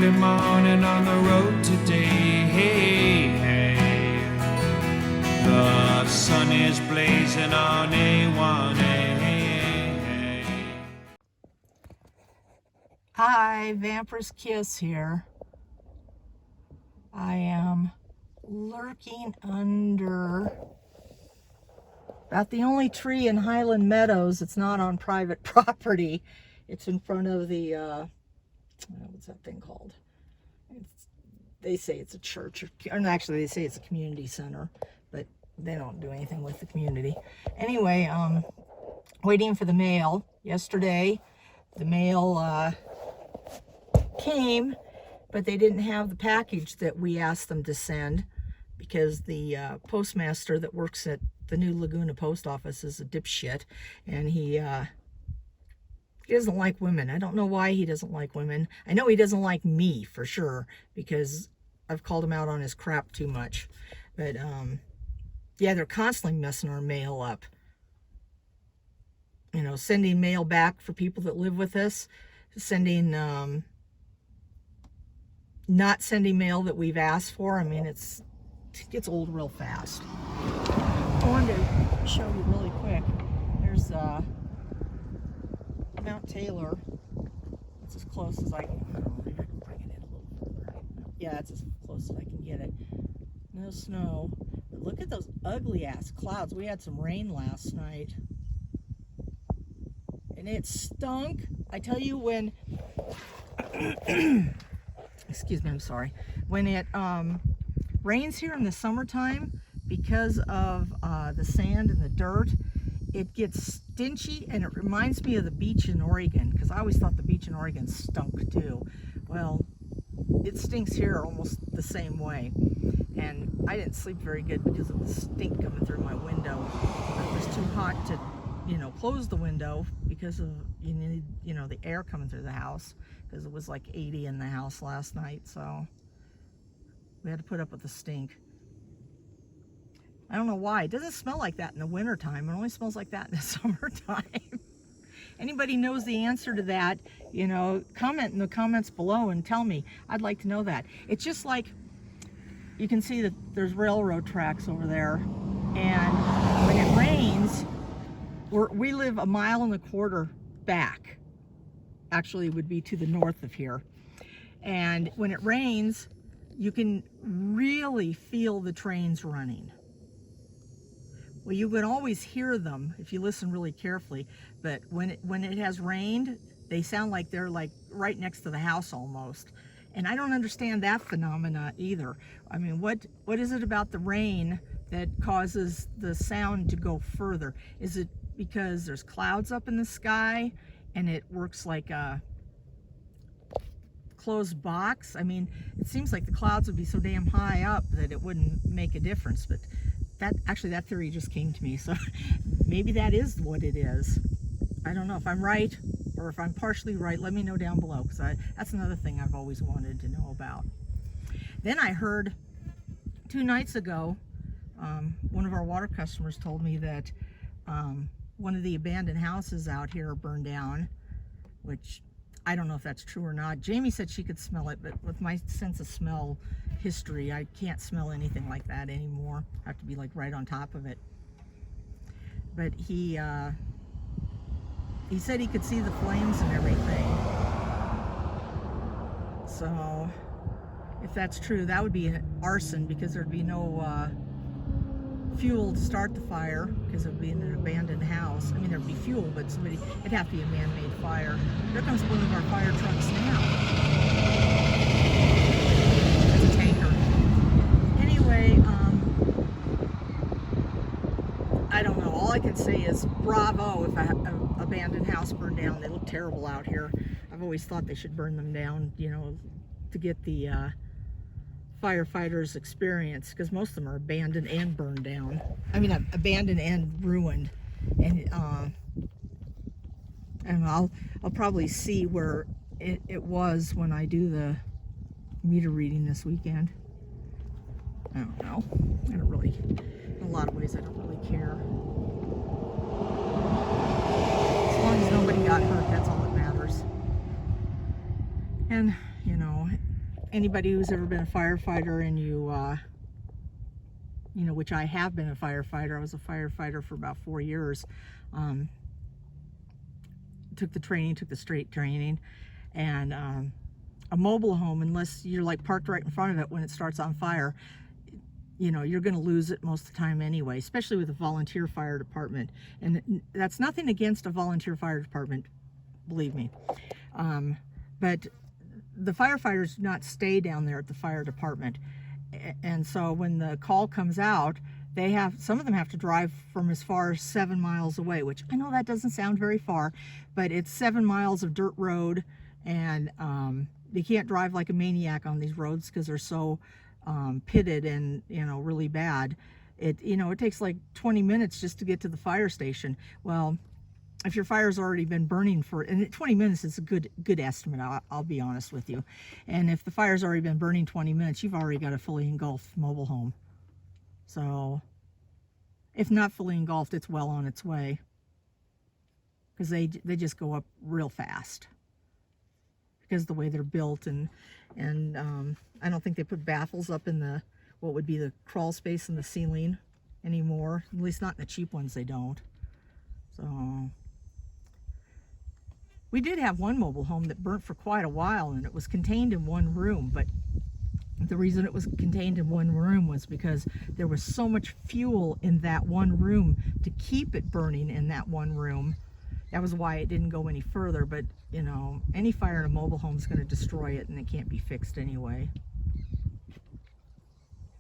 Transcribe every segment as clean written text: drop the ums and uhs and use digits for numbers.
early morning on the road today. Hey, hey. The sun is blazing on A1. Hi, Vamper's Kiss here. I am lurking under about the only tree in Highland Meadows that's not on private property. It's in front of the, what's that thing called? They say it's a church, or actually they say it's a community center, but they don't do anything with the community. Anyway, waiting for the mail. Yesterday, the mail came, but they didn't have the package that we asked them to send because the postmaster that works at the new Laguna post office is a dipshit, and he doesn't like women. I don't know why he doesn't like women. I know he doesn't like me for sure, because I've called him out on his crap too much. But yeah, they're constantly messing our mail up. You know, sending mail back for people that live with us, sending not sending mail that we've asked for. I mean, it gets old real fast. I wanted to show you really quick. There's Mount Taylor. It's as close as I can. Maybe I can bring it in a little further. Yeah, it's as close as I can get it. No snow. But look at those ugly ass clouds. We had some rain last night, and it stunk. I tell you, when excuse me, I'm sorry. When it rains here in the summertime, because of the sand and the dirt, it gets stinchy, and it reminds me of the beach in Oregon, because I always thought the beach in Oregon stunk too. Well, it stinks here almost the same way, and I didn't sleep very good because of the stink coming through my window. It was too hot to, you know, close the window because of, you need, you know, the air coming through the house, because it was like 80 in the house last night, so we had to put up with the stink. I don't know why. It doesn't smell like that in the wintertime. It only smells like that in the summertime. Anybody knows the answer to that, you know, comment in the comments below and tell me. I'd like to know that. It's just like, you can see that there's railroad tracks over there, and when it rains, we live 1.25 miles back. Actually, it would be to the north of here. And when it rains, you can really feel the trains running. Well, you can always hear them if you listen really carefully, but when it has rained, they sound like they're like right next to the house almost. And I don't understand that phenomena either. I mean, what is it about the rain that causes the sound to go further? Is it because there's clouds up in the sky and it works like a closed box? I mean, it seems like the clouds would be so damn high up that it wouldn't make a difference, but that theory just came to me, so maybe that is what it is. I don't know if I'm right, or if I'm partially right. Let me know down below, because that's another thing I've always wanted to know about. Then I heard 2 nights ago, one of our water customers told me that one of the abandoned houses out here burned down, which I don't know if that's true or not. Jamie said she could smell it, but with my sense of smell history, I can't smell anything like that anymore. I have to be like right on top of it. But he said he could see the flames and everything. So if that's true, that would be an arson, because there'd be no fuel to start the fire, because it would be in an abandoned house. I mean, there'd be fuel, but it'd have to be a man-made fire. There comes one of our fire trucks now. It's a tanker. Anyway, I don't know. All I can say is bravo if an abandoned house burned down. They look terrible out here. I've always thought they should burn them down, you know, to get the firefighters' experience, because most of them are abandoned and burned down. I mean, abandoned and ruined. And I'll probably see where it was when I do the meter reading this weekend. I don't know. I don't really, in a lot of ways, I don't really care. As long as nobody got hurt, that's all that matters. And, you know, anybody who's ever been a firefighter and you know, which I have been a firefighter. I was a firefighter for about 4 years. Took the straight training, and a mobile home, unless you're like parked right in front of it when it starts on fire, you know, you're going to lose it most of the time anyway, especially with a volunteer fire department. And that's nothing against a volunteer fire department, believe me. But the firefighters do not stay down there at the fire department. And so when the call comes out, some of them have to drive from as far as 7 miles away, which I know that doesn't sound very far, but it's 7 miles of dirt road, and they can't drive like a maniac on these roads because they're so pitted and, you know, really bad. It takes like 20 minutes just to get to the fire station. Well, if your fire's already been burning and 20 minutes is a good estimate, I'll be honest with you. And if the fire's already been burning 20 minutes, you've already got a fully engulfed mobile home. So if not fully engulfed, it's well on its way, because they just go up real fast because of the way they're built. And I don't think they put baffles up in what would be the crawl space in the ceiling anymore, at least not in the cheap ones. They don't. So we did have one mobile home that burnt for quite a while, and it was contained in one room. But the reason it was contained in one room was because there was so much fuel in that one room to keep it burning in that one room. That was why it didn't go any further. But, you know, any fire in a mobile home is going to destroy it, and it can't be fixed anyway.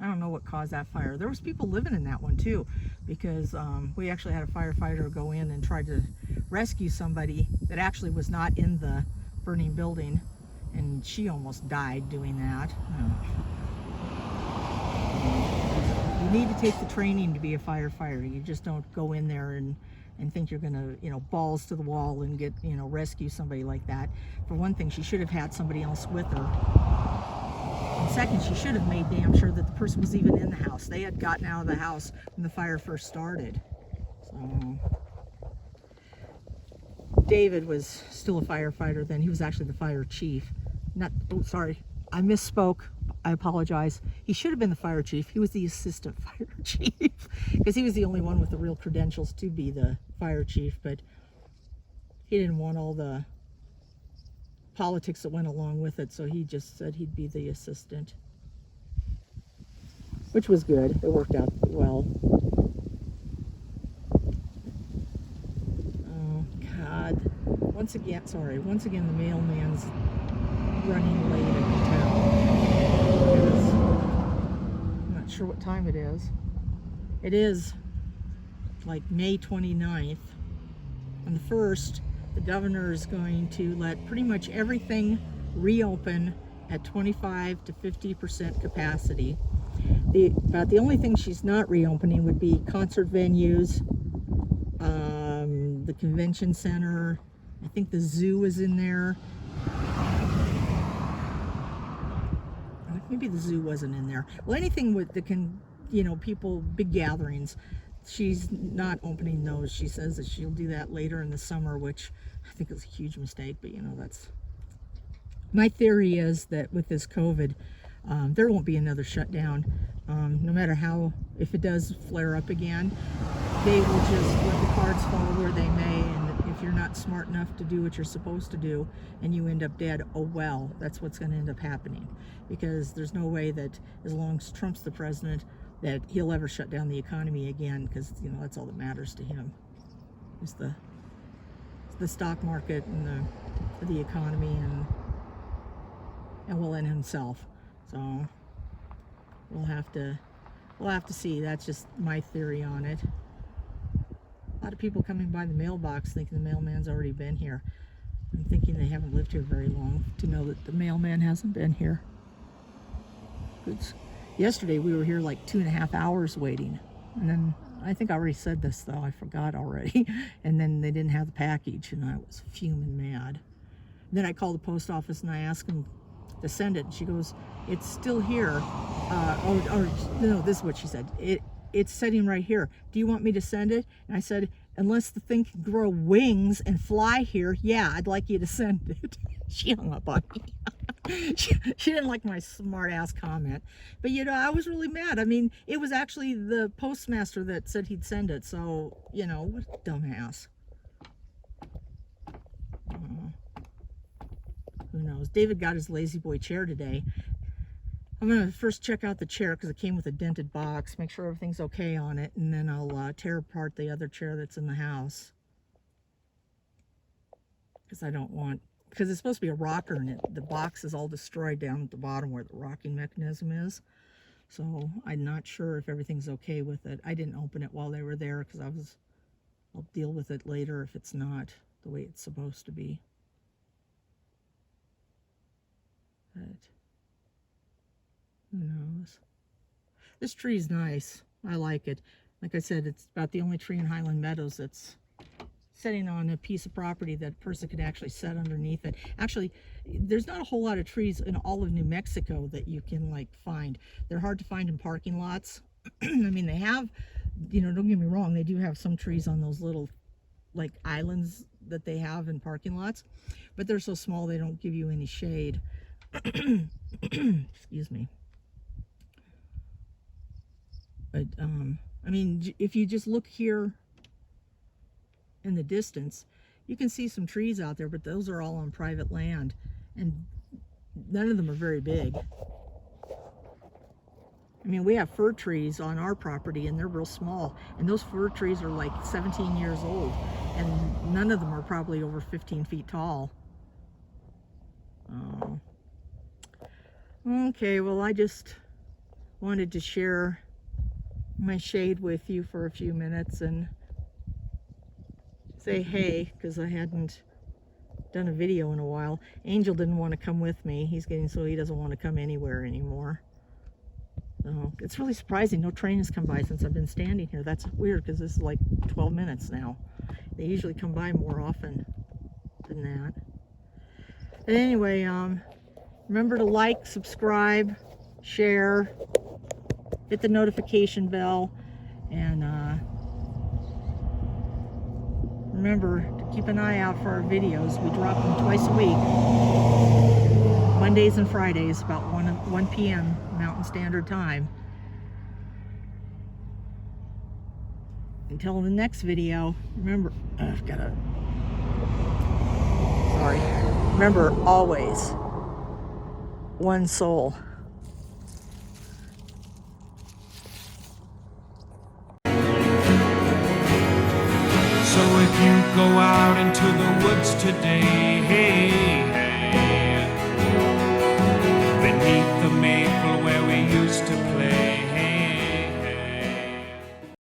I don't know what caused that fire. There was people living in that one too, because we actually had a firefighter go in and try to rescue somebody that actually was not in the burning building, and she almost died doing that. You need to take the training to be a firefighter. You just don't go in there and think you're gonna, you know, balls to the wall and get, you know, rescue somebody like that. For one thing, she should have had somebody else with her. And second, she should have made damn sure that the person was even in the house. They had gotten out of the house when the fire first started. So David was still a firefighter then. He was actually the fire chief. I misspoke. I apologize. He should have been the fire chief. He was the assistant fire chief, because he was the only one with the real credentials to be the fire chief, but he didn't want all the politics that went along with it, so he just said he'd be the assistant, which was good. It worked out well. Oh God. Once again, the mailman's running late in town. I'm not sure what time it is. It is like May 29th. On the 1st, the governor is going to let pretty much everything reopen at 25 to 50% capacity. About the only thing she's not reopening would be concert venues, the convention center. I think the zoo is in there. Maybe the zoo wasn't in there. Well, anything that can, you know, people, big gatherings, she's not opening those. She says that she'll do that later in the summer, which I think is a huge mistake, but you know, that's my theory. Is that with this COVID, there won't be another shutdown. No matter how, if it does flare up again, they will just let the cards fall where they may, and if you're not smart enough to do what you're supposed to do and you end up dead, oh well, that's what's going to end up happening, because there's no way that as long as Trump's the president that he'll ever shut down the economy again, because, you know, that's all that matters to him, is the stock market and the economy and himself. So we'll have to see. That's just my theory on it. A lot of people coming by the mailbox thinking the mailman's already been here. I'm thinking they haven't lived here very long to know that the mailman hasn't been here. Yesterday we were here like 2.5 hours waiting, and then I think I already said this though, I forgot already, and then they didn't have the package, and I was fuming mad. Then I called the post office and I asked them to send it, and she goes, "It's still here." No, this is what she said. it's sitting right here. Do you want me to send it? And I said, unless the thing can grow wings and fly here, yeah, I'd like you to send it. She hung up on me. she didn't like my smart ass comment. But you know, I was really mad. I mean, it was actually the postmaster that said he'd send it. So, you know, what a dumbass. Who knows? David got his lazy boy chair today. I'm going to first check out the chair because it came with a dented box, make sure everything's okay on it, and then I'll tear apart the other chair that's in the house. Because I don't want, because it's supposed to be a rocker and the box is all destroyed down at the bottom where the rocking mechanism is. So I'm not sure if everything's okay with it. I didn't open it while they were there because I'll deal with it later if it's not the way it's supposed to be. But who knows? This tree is nice. I like it. Like I said, it's about the only tree in Highland Meadows that's sitting on a piece of property that a person could actually sit underneath it. Actually, there's not a whole lot of trees in all of New Mexico that you can like find. They're hard to find in parking lots. I mean, they have, you know, don't get me wrong, they do have some trees on those little like islands that they have in parking lots, but they're so small they don't give you any shade. Excuse me. But I mean, if you just look here in the distance, you can see some trees out there, but those are all on private land, and none of them are very big. I mean, we have fir trees on our property, and they're real small, and those fir trees are like 17 years old, and none of them are probably over 15 feet tall. Oh. Okay, well, I just wanted to share my shade with you for a few minutes and say hey, because I hadn't done a video in a while. Angel didn't want to come with me. He's getting so he doesn't want to come anywhere anymore. So it's really surprising. No train has come by since I've been standing here. That's weird because this is like 12 minutes now. They usually come by more often than that. But anyway, remember to like, subscribe, share, hit the notification bell, and remember to keep an eye out for our videos. We drop them twice a week, Mondays and Fridays, about 1 p.m. Mountain Standard Time. Until the next video, remember, remember always, one soul. So if you go out into the woods today,